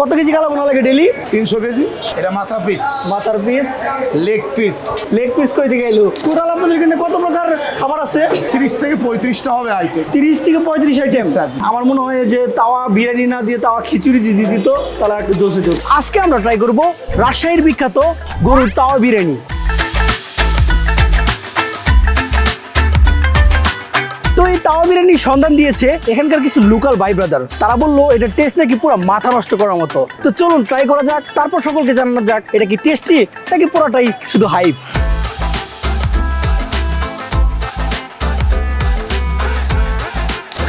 কত কেজি কালাভুনা লাগে daily? 300 KG. এটা মাথা পিস, মাথার piece, leg piece. Leg piece কই থেকে এলো? টোটাল আপনাদের এখানে কত প্রকার খাবার আছে? 30 থেকে 35টা হবে আইটেম। 30 থেকে 35 আইটেম। স্যার। আমার মনে হয় যে তাওয়া বিরিয়ানি না দিয়ে তাওয়া খিচুড়ি যদি দিত তাহলে একটু জোশ হতো। আজকে আমরা ট্রাই করব রাজশাহীর বিখ্যাত গরুর তাওয়া বিরিয়ানি। তো এই তাওয়া বিরিয়ানির সন্ধান দিয়েছে এখানকার কিছু লোকাল ভাই ব্রাদার। তারা বললো এটা টেস্ট নাকি পুরো মাথা নষ্ট করার মতো। তো চলুন ট্রাই করা যাক, তারপর সকলকে জানানো যাক এটা কি টেস্টি নাকি পুরোটাই শুধু হাইপ।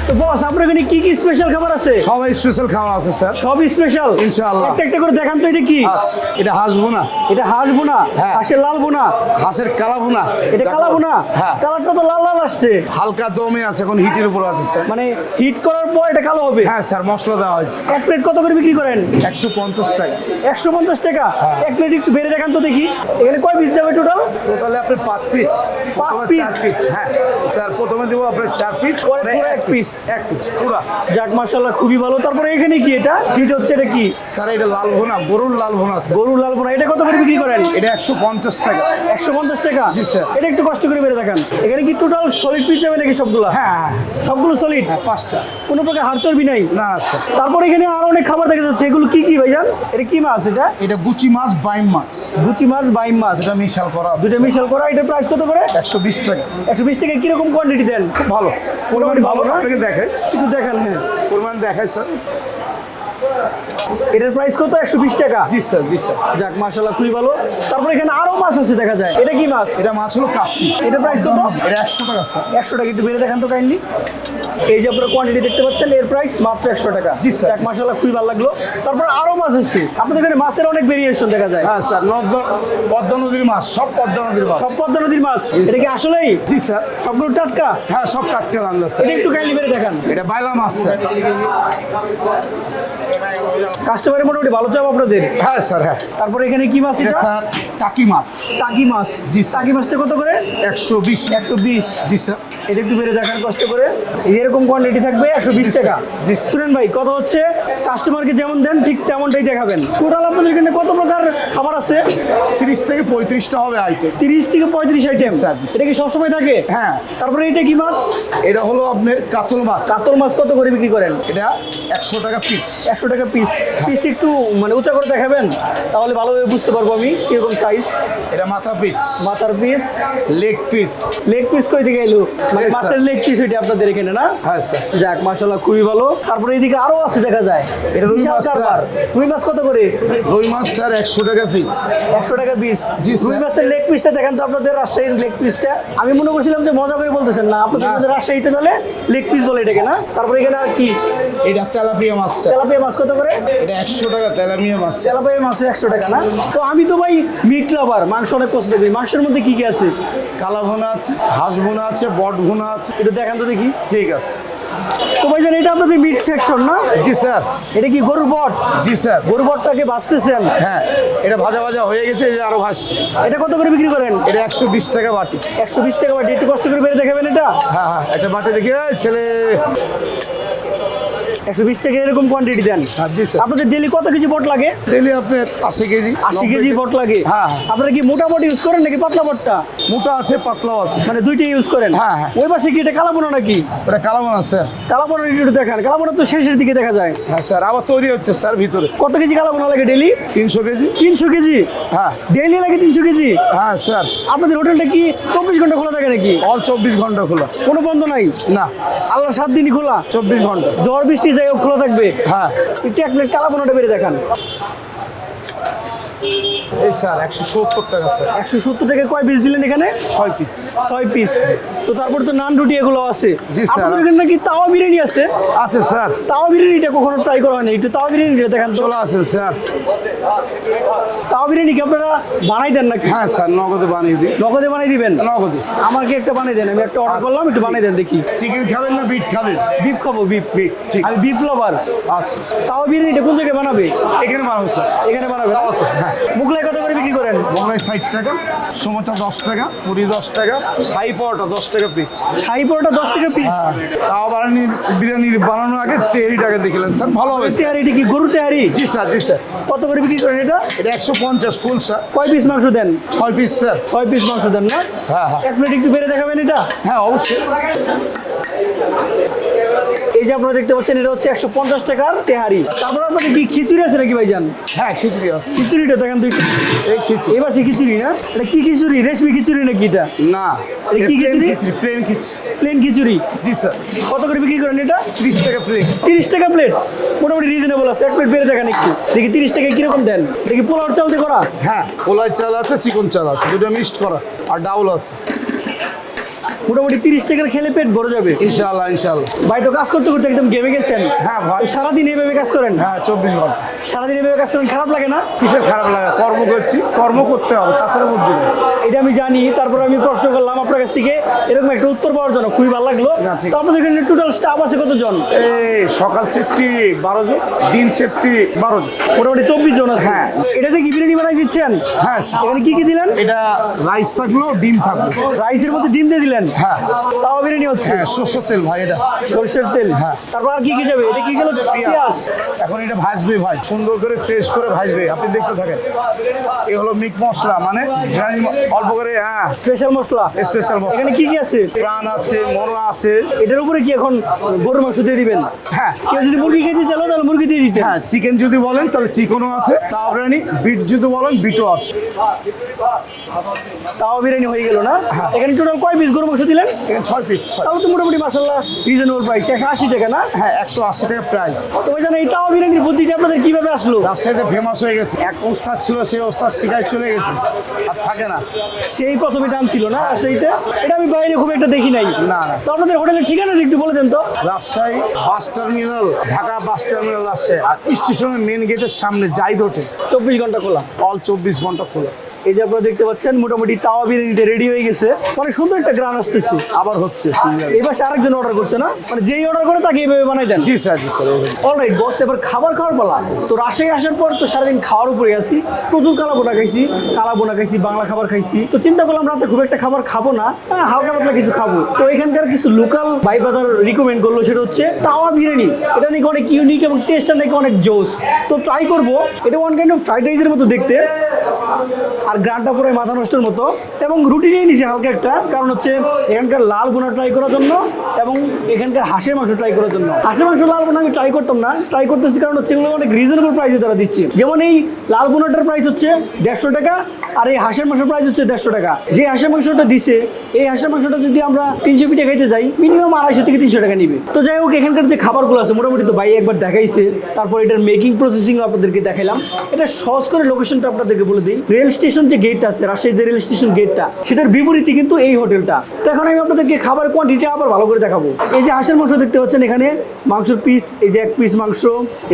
তো বস, আপনার এখানে কি কি স্পেশাল খাবার আছে? সবাই স্পেশাল খাওয়া আছে স্যার। সব স্পেশাল ইনশাআল্লাহ। একটা একটা করে দেখান তো এটা কি? আচ্ছা, এটা হাঁস ভুনা। এটা হাঁস বোনা, হ্যাঁ। হাঁসের লাল বোনা, হাঁসের কালা ভুনা। এটা কালা বোনা। হ্যাঁ। কালারটা তো লাল লাল আসছে, হালকা দমে আছে, এখন হিটের উপর আছে স্যার। মানে হিট করার পর এটা কালো হবে। হ্যাঁ স্যার, মশলা দেওয়া হয়েছে। এক প্লেট কত করে বিক্রি করেন? 150 টাকা। 150 টাকা। এক প্লেট একটু বেড়ে দেখান তো দেখি। এখানে কয় পিস যাবে টোটাল? টোটালে আপনি 5 পিস। 5 পিস? 4 পিস। হ্যাঁ স্যার, প্রথমে দেবো আপনার 4 পিস, পরে পুরো এক পিস। এক পিস পুরো। যাক মাশাআল্লাহ, খুবই ভালো। তারপরে এখানে কি এটা হিট হচ্ছে? এটা কি? স্যার এটা লাল ভুনা, গরুর লাল ভুনা স্যার। গরুর লাল বোনা। এটা কত করে বিক্রি করেন? এটা 150 টাকা। 150 টাকা। জি, স্যার। এটা একটু কষ্ট করে বেড়ে দেখান। এখানে কি টোটাল সলিড পিস যাবে নাকি সবগুলা? হ্যাঁ হ্যাঁ সবগুলো সলিড? হ্যাঁ, 5টা। কোনো প্রকার হাড় চর্বি নাই? না স্যার। তারপর এখানে আরো অনেক খাবার দেখা যাচ্ছে, এগুলো কি কি ভাইজান? এটা কি মাছ? এটা এটা গুচি মাছ, বাইম মাছ। গুচি মাছ, বাইম মাছ, এটা মিশাল করা আছে। দুটো মিশাল করা। এটার প্রাইস কত করে? 120 টাকা। 120 টাকা। কিরকম কোয়ান্টিটি দেন? খুব ভালো, মোটামুটি ভালো না? আপনাকে দেখাই, একটু দেখান। হ্যাঁ, পরিমাণ দেখাই স্যার। এটার প্রাইস কত? 120 টাকা। জি স্যার, জি স্যার। যাক মাশাআল্লাহ, খুবই ভালো। তারপর এখানে আরো মাছ আছে দেখা যায়। এটা কি মাছ? এটা মাছ হলো কাচ্চি। এটার প্রাইস কত? এটা 100 টাকা স্যার। 100 টাকা। একটু বেড়ে দেখান তো কাইন্ডলি। এই যে আপনারা কোয়ান্টিটি দেখতে পাচ্ছেন, এর প্রাইস মাত্র 100 টাকা। জি, স্যার। যাক মাশাআল্লাহ, খুবই ভালো লাগলো। তারপর আরো মাছ আছে আপনাদের এখানে, মাছের অনেক ভেরিয়েশন দেখা যায়। হ্যাঁ স্যার, পদ্মা নদীর মাছ, সব পদ্মা নদীর মাছ। সব পদ্মা নদীর মাছ? এটা কি আসলেই? জি স্যার। সবগুলো টাটকা? হ্যাঁ, সব টাটকা রান্না স্যার। এটা একটু কাইন্ডলি বেড়ে দেখান। এটা বাইলা মাছ স্যার। কাস্টমারের মোটামুটি ভালো চাপ আপনাদের। হ্যাঁ স্যার, হ্যাঁ। তারপরে এখানে কি মাছ? এটা এটা স্যার টাকি মাছ। টাকি মাছ? জি, স্যার। টাকি মাছটা কত করে? 120। 120। জি স্যার। এটা একটু বেড়ে দেখান কষ্ট করে। এরকম কোয়ান্টিটি থাকবে 120 টাকা। জি, স্যার। শুনেন ভাই, কথা হচ্ছে কাস্টমারকে যেমন দেন ঠিক তেমনটাই দেখাবেন। টোটাল আপনাদের এখানে কত প্রকার খাবার আছে? 30 থেকে 35টা হবে আইটেম। 30 থেকে 35 আইটেম। স্যার, জি, স্যার। এটা কি সবসময় থাকে? হ্যাঁ। তারপরে এটা কি মাছ? এটা হলো আপনার কাতল মাছ। কাতল মাছ কত করে বিক্রি করেন? এটা 100 টাকা পিস। 100 টাকা পিস। পিসটি একটু মানে উঁচা করে দেখাবেন, তাহলে ভালোভাবে বুঝতে পারবো আমি কিরকম সাইজ। এটা মাথা পিস, মাথার piece, leg piece. Leg piece কই থেকে এলো? মানে Yes, sir. মাছের লেগ পিস এটা আপনাদের এখানে না? হ্যাঁ স্যার। যাক মাশাআল্লাহ, খুবই ভালো। তারপরে এইদিকে আরো আছে দেখা যায়। এটা রুই বিশাল মাছ, স্যার। কারবার। রুই মাছ কত করে? রুই মাছ স্যার 100 টাকা পিস। 100 টাকা পিস। জি, স্যার। রুই মাছের লেগ পিসটা দেখেন তো আপনাদের রাজশাহীর লেগ পিসটা। আমি মনে করছিলাম যে মজা করে বলতেছেন, না আপনাদের না, মধ্যে স্যার। রাজশাহীতে তাহলে লেগ পিস বলে এটাকে না? তারপরে এখানে আর কি? এটা তেলাপিয়া মাছ স্যার। তেলাপিয়া মাছ কত করে? এটা 100 টাকা তেলাপিয়া মাছ। তেলাপিয়া মাছ 100 টাকা না? তো আমি তো ভাই মিট লাভার, মাংস অনেক পছন্দ করি। মাংসের মধ্যে কি কি আছে? কালা ভুনা আছে, হাঁস ভুনা আছে, বট ভুনা আছে। একটু দেখান তো দেখি। ঠিক আছে। তো ভাইজান, এটা আপনাদের মিট সেকশন না? জি স্যার। এটা কি গরুর বট? জি স্যার। গরুর বটটাকে বাঁচতেছেন? হ্যাঁ, এটা ভাজা ভাজা হয়ে গেছে, এটা আরো ভাসছে। এটা কত করে বিক্রি করেন? এটা 120 টাকা বাটি। 120 টাকা বাটি। একটু কষ্ট করে বেড়ে দেখাবেন এটা। হ্যাঁ হ্যাঁ, একটা বাটি দেখি ছেলে। 120 টাকা এরকম কোয়ান্টিটি দেন? হ্যাঁ, জি স্যার। আপনাদের ডেলি কত কেজি বট লাগে? ডেলি আপনার 80 কেজি। 80 কেজি বট লাগে? হ্যাঁ। আপনারা কি মোটা বট ইউজ করেন নাকি পাতলা বটটা? মোটা আছে, পাতলাও আছে। মানে দুইটাই ইউজ করেন? হ্যাঁ, হ্যাঁ। ওই পাশে কি এটা কালাবোনা নাকি? ওটা কালা ভুনা স্যার। কালাবোনা একটু দেখান। কালাবোনা তো শেষের দিকে দেখা যায়। হ্যাঁ স্যার, আবার তৈরি হচ্ছে স্যার ভিতরে। কত কেজি কালাবোনা লাগে ডেলি? 300 কেজি। 300 কেজি? হ্যাঁ ডেইলি লাগে 300 কেজি? হ্যাঁ স্যার। আপনাদের হোটেলটা কি 24 ঘন্টা খোলা থাকে নাকি? অল 24 ঘন্টা খোলা। কোনো বন্ধ নাই? না, আল্লাহ 7 দিনই খোলা? 24 ঘন্টা। ঝড় বৃষ্টি যাই হোক খোলা থাকবে? হ্যাঁ। একটু এক প্লেট কালাবোনাটা বেড়ে দেখান। এই স্যার 170 টাকা স্যার। 170 টাকা। কয় পিস দিলেন এখানে? 6 পিস। 6 পিস। তো তারপর তো নান রুটি এগুলো আছে। জি, স্যার। আপনাদের এখানে নাকি তাওয়া বিরিয়ানি আছে? আছে স্যার। তাওয়া বিরিয়ানিটা কখনো ট্রাই করা হয়নি, একটু তাওয়া বিরিয়ানিটা দেখান তো। চলে আসেন স্যার। তাও বিরিয়ানি কি আপনারা বানাই দেন নাকি? হ্যাঁ স্যার, নগদে বানিয়ে দিই। নগদে বানাই দিবেন? নগদে। আমাকে একটা বানিয়ে দেন, আমি একটা অর্ডার করলাম, একটু বানিয়ে দেন দেখি। চিকেন খাবেন না বিট খাবেন? বিফ খাবো, বিফ। বিট, ঠিক আমি বিফ লাভার। আচ্ছা, তাও বিরিয়ানিটা কোন জায়গায় বানাবে? এখানে বানাবো স্যার। এখানে বানাবে না? হ্যাঁ। মুগলাই কত করে বিক্রি করেন? মোগলাই 60 টাকা, সমোসা 10 টাকা, পুরি 10 টাকা, শাহী পরোটা 10 টাকা পিস। শাহী পরোটা 10 টাকা পিস। তাও বিরিয়ানি বানানোর আগে 30 টাকা দেখলেন স্যার, ভালো হবে স্যার। তেহারি, এটা কি গরুর তেহারি? জি স্যার, জি স্যার। কত করে বিক্রি করেন এটা? এটা 150 ফুল স্যার। কয় পিস মাংস দেন? 6 পিস স্যার। 6 পিস মাংস দেন না? হ্যাঁ হ্যাঁ এক প্লেট একটু বেড়ে দেখাবেন এটা। হ্যাঁ, অবশ্যই। এই যে আপনারা দেখতে পাচ্ছেন, এটা হচ্ছে 150 টাকার তেহারি। তারপর আপনাদের কি খিচুড়ি আছে নাকি ভাইজান? হ্যাঁ, খিচুড়ি আছে। খিচুড়িটা দেখেন তো একটু। এই খিচুড়ি এবার সে খিচুড়ি না, এটা কি খিচুড়ি? রেশমি খিচুড়ি নাকি এটা? না, এটা কি খিচুড়ি? প্লেন খিচুড়ি। প্লেন খিচুড়ি। জি স্যার। কত করে বিক্রি করেন এটা? 30 টাকা প্লেট। 30 টাকা প্লেট, মোটামুটি রিজনেবল আছে। এক প্লেট বেড়ে দেখেন একটু দেখি 30 টাকায় কিরকম দেন। দেখি পোলাওর চাল দিয়ে করা? হ্যাঁ, পোলাই চাল আছে, চিকন চাল আছে, দুটো মিক্সড করা, আর ডাউল আছে। মোটামুটি 30 টাকার খেলে পেট ভরে যাবে ইনশাআল্লাহ, ইনশাআল্লাহ। ভাই তো কাজ করতে করতে একদম ঘেমে গেছেন। হ্যাঁ ভাই। তো সারাদিন এইভাবে কাজ করেন? হ্যাঁ, 24 ঘন্টা। সারাদিন এইভাবে কাজ করেন, খারাপ লাগে না? কিসের খারাপ লাগে? কর্ম করছি, কর্ম করতে হবে, তাছাড়া বুদ্ধি নেই। এটা আমি জানি, তারপর আমি প্রশ্ন করলাম আপনার কাছ থেকে, এরকম একটা উত্তর পাওয়ার জন্য খুবই ভালো লাগলো। না, ঠিক তো আপনাদের এখানে টোটাল স্টাফ আছে কতজন? এই সকাল সেফটি 12 জন, দিন সেফটি 12 জন। মোটামুটি 24 জন আছে। হ্যাঁ। এটাতে কি বিরিয়ানি বানাই দিচ্ছেন? হ্যাঁ স্যার। এখানে কি কি দিলেন? এটা রাইস থাকলো, ডিম থাকলো। রাইসের মধ্যে ডিম দিয়ে দিলেন? হ্যাঁ তাও বিরিয়ানি হচ্ছে? হ্যাঁ, সরষের তেল ভাই এটা। সরষের তেল। হ্যাঁ। তারপর আর কি কি যাবে? এটা কি গেল? পেঁয়াজ। এখন এটা ভাজবে ভাই, সুন্দর করে ফ্রেশ করে ভাজবে, আপনি দেখতে থাকেন। এ হলো মিট মশলা, মানে বিরিয়ানি অল্প করে। হ্যাঁ, স্পেশাল মশলা। স্পেশাল মশলা। এখানে কি কি আছে? প্রাণ আছে, মনো আছে। এটার উপরে কি এখন গরুর মাংস দিয়ে দিবেন? হ্যাঁ কেউ যদি মুরগি খেতে চাইলো তাহলে মুরগি দিয়ে দিতেন। হ্যাঁ, চিকেন যদি বলেন তাহলে চিকেনও আছে, তাও বিরিয়ানি। বিট যদি বলেন, বিটও আছে। তাও বিরিয়ানি হয়ে গেল না? এখানে টোটাল কয় পিস গরুর মাংস দিলেন? এখানে 6 পিস। তাহলে তো মোটামুটি মাসাল্লাহ রিজনেবল প্রাইস, 180 টাকা না? হ্যাঁ, 180 টাকা প্রাইস। তো ভাই জানেন এই তাও বিরিয়ানির বুদ্ধিটা আপনাদের কিভাবে আসলো? রাজশাহীতে ফেমাস হয়ে গেছে। এক ওস্তাদ ছিল, সেই ওস্তাদ শিখায় চলে গেছে, আর থাকে না। সেই প্রথমে টান ছিল না রাজশাহীতে? এটা আমি বাইরে খুব একটা দেখি নাই। না, না। তো আপনাদের হোটেলের ঠিকানাটা একটু বলে দেন তো। Rajshahi bus terminal, Dhaka bus terminal Rajshahi, আর স্টেশনের মেন গেটের সামনে জাইদ হোটেল। 24 ঘন্টা খোলা। অল 24 ঘন্টা খোলা। এই যে আপনারা দেখতে পাচ্ছেন, মোটামুটি তাওয়া বিরিয়ানিটা রেডি হয়ে গেছে। অনেক সুন্দর একটা গ্রান আসতেছে। আবার হচ্ছে সিরিয়াল। এই পাশে আরেকজন অর্ডার করছে না, মানে যেই অর্ডার করে তাকে এইভাবে বানাই দেন? জি স্যার, জি স্যার। অলরাইট বস, এবার খাবার খাওয়ার পালা। তো রাজশাহী আসার পর তো সারাদিন খাওয়ার উপরে আছি, প্রচুর কালাবোনা খাইছি, বাংলা খাবার খাইছি। তো চিন্তা করলাম রাতে খুব একটা খাবার খাবো না, হালকা পাতলা কিছু খাবো। তো এখানকার কিছু লোকাল ভাই ব্রাদার রিকমেন্ড করলো, সেটা হচ্ছে তাওয়া বিরিয়ানি। এটা নাকি অনেক ইউনিক এবং টেস্টটা নাকি অনেক জোস। তো ট্রাই করবো। এটা ওয়ান কাইন্ড অফ ফ্রাইড রাইসের মতো দেখতে, আর গ্রানটা পুরো মাথা নষ্টের মতো। এবং রুটি নিয়ে নিছি হালকা একটা, কারণ হচ্ছে এখানকার লাল বোনা ট্রাই করার জন্য এবং এখানকার হাঁসের মাংস ট্রাই করার জন্য। হাঁসের মাংস লাল বোনা আমি ট্রাই করতাম না, ট্রাই করতেছি কারণ হচ্ছে এগুলো অনেক রিজনেবল প্রাইসে তারা দিচ্ছে। যেমন এই লাল বোনাটার প্রাইস হচ্ছে 150 টাকা, আর এই হাঁসের মাংসের প্রাইস হচ্ছে 150 টাকা। যে হাঁসের মাংসটা দিছে, এই হাঁসের মাংসটা যদি আমরা 300 পিঠে খাইতে যাই, মিনিমাম 250 থেকে 300 টাকা নিবে। তো যাই হোক, এখানকার যে খাবারগুলো আছে মোটামুটি তো ভাই একবার দেখাইছে, তারপর এটার মেকিং প্রসেসিং আপনাদেরকে দেখাইলাম। এটা সহজ করে লোকেশনটা আপনাদেরকে বলে দিই। রেল স্টেশন যে গেটটা আছে, রাজশাহী যে রেল স্টেশন গেটটা, সেটার বিপরীতে কিন্তু এই হোটেলটা। তো এখন আমি আপনাদেরকে খাবার কোয়ান্টিটি আবার ভালো করে দেখাবো। এই যে হাঁসের মাংস দেখতে পাচ্ছেন, এখানে মাংসের পিস, এই যে 1 পিস মাংস,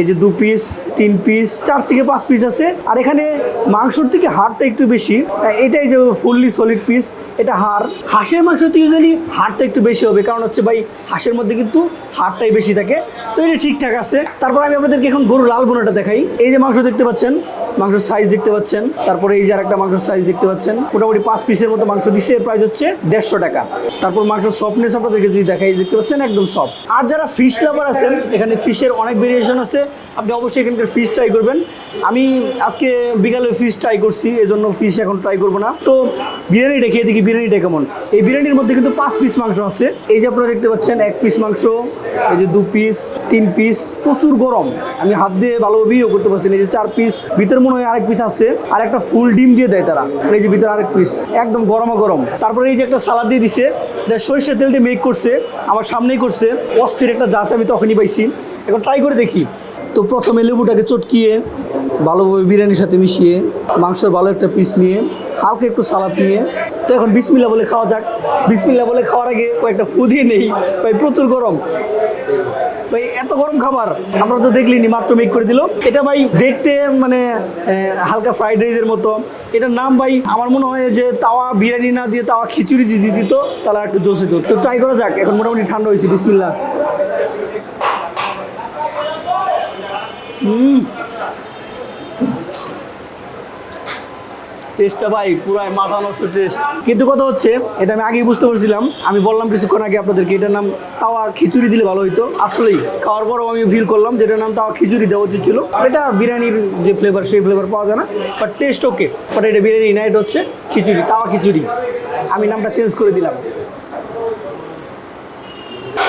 এই যে 2 পিস, 3 পিস, 4 থেকে 5 পিস আছে। আর এখানে মাংসর থেকে হাড়টা একটু বেশি, এটাই যে ফুললি সলিড পিস, এটা হাড়। হাঁসের মাংসতে ইউজুয়ালি হাড়টা একটু বেশি হবে, কারণ হচ্ছে ভাই হাঁসের মধ্যে কিন্তু হাড়টাই বেশি থাকে। তো এটা ঠিকঠাক আছে। তারপর আমি আপনাদেরকে এখন গরুর লাল বোনাটা দেখাই। এই যে মাংস দেখতে পাচ্ছেন, মাংসের সাইজ দেখতে পাচ্ছেন, তারপরে এই যে আরেকটা মাংসের সাইজ দেখতে পাচ্ছেন। মোটামুটি 5 পিসের মতো মাংস দিচ্ছে, এর প্রাইস হচ্ছে 150 টাকা। তারপর মাংসের সফটনেস আপনাদেরকে যদি দেখাই, দেখতে পাচ্ছেন একদম সফট। আর যারা ফিশ লাভার আছেন, এখানে ফিশের অনেক ভেরিয়েশন আছে, আপনি অবশ্যই এখানকার ফিশ ট্রাই করবেন। আমি আজকে বিকালে ফিশ ট্রাই করছি, এজন্য ফিশ এখন ট্রাই করবো না। তো বিরিয়ানিটা খেয়ে দেখি বিরিয়ানিটা কেমন। এই বিরিয়ানির মধ্যে কিন্তু 5 পিস মাংস আছে। এই যে আপনারা দেখতে পাচ্ছেন 1 পিস মাংস, এই যে 2 পিস, 3 পিস, প্রচুর গরম। আমি হাত দিয়ে ভালোভাবে ইয়ে করতে পারছি না। এই যে 4 পিস, ভিতর মনে হয় আরেক পিস আছে, আর একটা ফুল ডিম দিয়ে দেয় তারা। এই যে ভিতরে আরেক পিস, একদম গরম। তারপরে এই যে একটা সালাদ দিয়ে দিছে, এটা সরিষার তেল দিয়ে মেক করছে, আমার সামনেই করছে। অস্থির একটা জাস আমি তখনই পাইছি। এখন ট্রাই করে দেখি। তো প্রথমে লেবুটাকে চটকিয়ে ভালোভাবে বিরিয়ানির সাথে মিশিয়ে, মাংসের ভালো একটা পিস নিয়ে, হালকা একটু সালাদ নিয়ে, তো এখন বিসমিল্লাহ বলে খাওয়া যাক। বিসমিল্লাহ বলে খাওয়ার আগে কয়েকটা ফু দিয়ে নেই, ভাই প্রচুর গরম। ভাই এত গরম খাবার আপনারা তো দেখলেনি, মাত্র মেক করে দিল। এটা ভাই দেখতে মানে হালকা ফ্রাইড রাইসের মতো। এটার নাম ভাই আমার মনে হয় যে তাওয়া বিরিয়ানি না দিয়ে তাওয়া খিচুড়ি যদি দিত তাহলে একটু জোশ হতো। তো ট্রাই করা যাক, এখন মোটামুটি ঠান্ডা হয়েছে। বিসমিল্লাহ। টেস্টটা ভাই পুরাই মাথা নষ্ট টেস্ট। কিন্তু কথা হচ্ছে এটা আমি আগেই বুঝতে পারছিলাম, আমি বললাম কিছুক্ষণ আগে আপনাদেরকে এটার নাম তাওয়া খিচুড়ি দিলে ভালো হইতো। আসলেই খাওয়ার পরও আমি ফিল করলাম যে এটার নাম তাওয়া খিচুড়ি দেওয়া উচিত ছিল। এটা বিরিয়ানির যে ফ্লেভার সেই ফ্লেভার পাওয়া যায় না, বাট টেস্ট ওকে। বাট এটা বিরিয়ানি না, এটা হচ্ছে খিচুড়ি, তাওয়া খিচুড়ি। আমি নামটা চেঞ্জ করে দিলাম।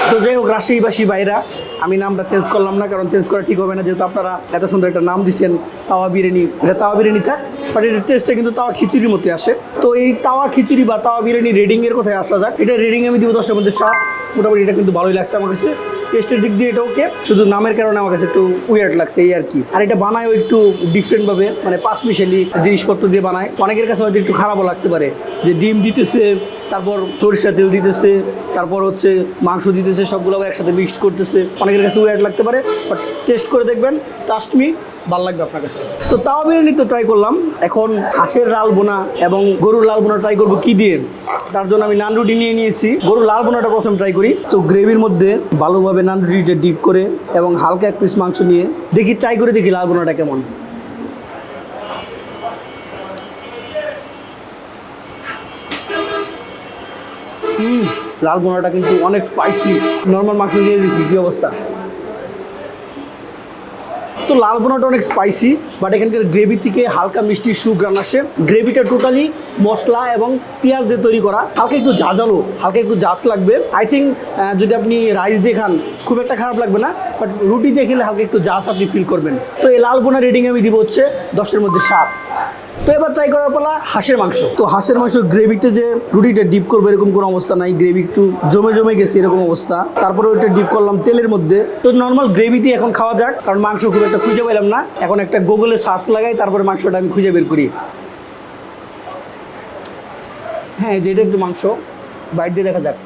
তো যাই হোক রাজশাহীবাসী ভাইরা, আমি নামটা চেঞ্জ করলাম না, কারণ চেঞ্জ করা ঠিক হবে না, যেহেতু আপনারা এত সুন্দর একটা নাম দিচ্ছেন তাওয়া বিরিয়ানি। এটা তাওয়া বিরিয়ানি থাক, বাট এটার টেস্টটা কিন্তু তাওয়া খিচুড়ির মধ্যে আসে। তো এই তাওয়া খিচুড়ি বা তাওয়া বিরিয়ানি রেটিংয়ের কথায় আসা যাক। এটা রেটিং আমি দিব 10-এর মধ্যে 7। মোটামুটি এটা কিন্তু ভালোই লাগছে আমার কাছে। টেস্টের দিক দিয়ে এটা ওকে, শুধু নামের কারণে আমার কাছে একটু উইয়ার্ড লাগছে এই আর কি। আর এটা বানায়ও একটু ডিফারেন্টভাবে, মানে 5 মিশালি জিনিসপত্র দিয়ে বানায়। অনেকের কাছে হয়তো একটু খারাপও লাগতে পারে যে ডিম দিতেছে, তারপর সরিষা তেল দিতেছে, তারপর হচ্ছে মাংস দিতেছে, সবগুলো আবার একসাথে মিক্সড করতেছে। অনেকের কাছে উইয়ার্ড লাগতে পারে, বাট টেস্ট করে দেখবেন, ট্রাস্ট মি, ভালো লাগবে আপনার কাছে। তো তাওয়া বিরিয়ানি তো ট্রাই করলাম, এখন হাঁসের লাল বোনা এবং গরুর লাল বোনা ট্রাই করবো কি দিয়ে। তার জন্য আমি নান রুটি নিয়ে নিয়েছি। গরুর লাল বোনাটা প্রথম ট্রাই করি। তো গ্রেভির মধ্যে ভালোভাবে নান রুটিটা ডিপ করে এবং হালকা এক পিস মাংস নিয়ে দেখি, ট্রাই করে দেখি লাল বোনাটা কেমন। লাল বোনাটা কিন্তু অনেক স্পাইসি। নর্মাল মাংস দিয়ে দিচ্ছি, কী অবস্থা। তো লাল বোনাটা অনেক স্পাইসি, বাট এখানকার গ্রেভি থেকে হালকা মিষ্টি সুঘ্রাণ আসে। গ্রেভিটা টোটালি মশলা এবং পেঁয়াজ দিয়ে তৈরি করা, হালকা একটু ঝাঁঝালো, হালকা একটু জাস লাগবে। আই থিঙ্ক যদি আপনি রাইস দিয়ে খান খুব একটা খারাপ লাগবে না, বাট রুটি দিয়ে খেলে হালকা একটু জাস আপনি ফিল করবেন। তো এই লাল বোনা রেটিং আমি দিব হচ্ছে 10-এর মধ্যে 7। তো এবার ট্রাই করার পালা হাঁসের মাংস। তো হাঁসের মাংস গ্রেভিতে যে রুটিটা ডিপ করবো এরকম কোনো অবস্থা নাই, গ্রেভি একটু জমে জমে গেছে এরকম অবস্থা। তারপরে ওইটা ডিপ করলাম তেলের মধ্যে। তো নর্মাল গ্রেভি দিয়ে এখন খাওয়া যাক, কারণ মাংস খুব একটা খুঁজে পেলাম না। এখন একটা গুগলে সার্চ লাগাই, তারপরে মাংসটা আমি খুঁজে বের করি। হ্যাঁ, যেটা একটু মাংস বাইট দিয়ে দেখা যাক।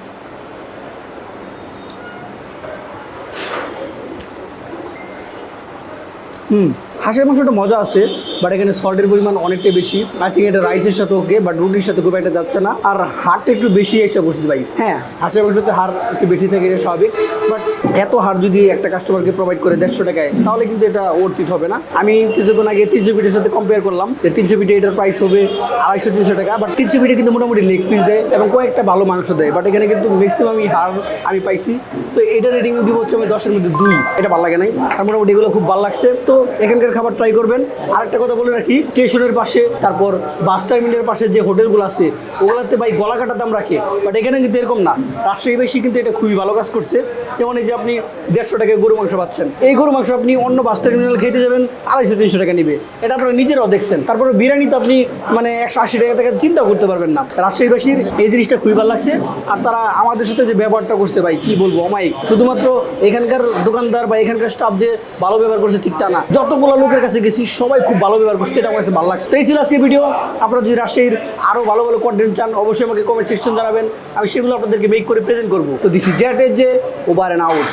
হাঁসের মাংসটা মজা আছে, বাট এখানে সল্টের পরিমাণ অনেকটাই বেশি। আই থিঙ্ক এটা রাইসের সাথে ওকে, বাট রুটির সাথে খুব একটা যাচ্ছে না। আর হাড়টা একটু বেশি এসে বসেছে ভাই। হ্যাঁ, হাঁসের মাংসতে হাড় একটু বেশি থাকে, এটা স্বাভাবিক। বাট এত হাড় যদি একটা কাস্টমারকে প্রোভাইড করে 150 টাকায়, তাহলে কিন্তু এটা অর্থিত হবে না। আমি কিছুক্ষণ আগে 300 পিঠের সাথে কম্পেয়ার করলাম যে 300 পিঠে এটার প্রাইস হবে 250-300 টাকা। বাট 300 পিঠে কিন্তু মোটামুটি লেগ পিস দেয় এবং কয়েকটা ভালো মাংস দেয়, বাট এখানে কিন্তু ম্যাক্সিমামই হাড় আমি পাইছি। তো এটা রেটিং দিব হচ্ছে আমি 10-এর মধ্যে 2। এটা ভালো লাগে নাই, আর মোটামুটি এগুলো খুব ভালো লাগছে। তো এখানকার খাবার ট্রাই করবেন। আরেকটা কথা বলে রাখি, স্টেশনের পাশে, তারপর বাস টার্মিনালের পাশে যে হোটেলগুলো আছে ওগুলোতে ভাই গলা কাটা দাম রাখে, বাট এখানে কিন্তু এরকম না। রাজশাহীবাসী কিন্তু এটা খুবই ভালো কাজ করছে। যেমন এই যে আপনি 150 টাকায় গরু মাংস পাচ্ছেন, এই গরু মাংস আপনি অন্য বাস টার্মিনাল খেতে যাবেন 250-300 টাকা নিবে। এটা আপনারা নিজেরাও দেখছেন। তারপরে বিরিয়ানি তো আপনি মানে 180 টাকা চিন্তাও করতে পারবেন না। রাজশাহীবাসীর এই জিনিসটা খুবই ভালো লাগছে। আর তারা আমাদের সাথে যে ব্যবহারটা করছে ভাই, কি বলবো অমায়িক। শুধুমাত্র এখানকার দোকানদার বা এখানকার স্টাফ যে ভালো ব্যবহার করছে ঠিক তা না, যতগুলো লোকের কাছে গেছি সবাই খুব ভালো ব্যবহার করছে, এটা আমার কাছে ভালো লাগছে। তো এই ছিল আজকে ভিডিও। আপনারা যদি রাজশাহীর আরও ভালো ভালো কন্টেন্ট চান অবশ্যই আমাকে কমেন্ট সেকশন জানাবেন, আমি সেগুলো আপনাদেরকে মেক করে প্রেজেন্ট করবো। তো this is J over and out.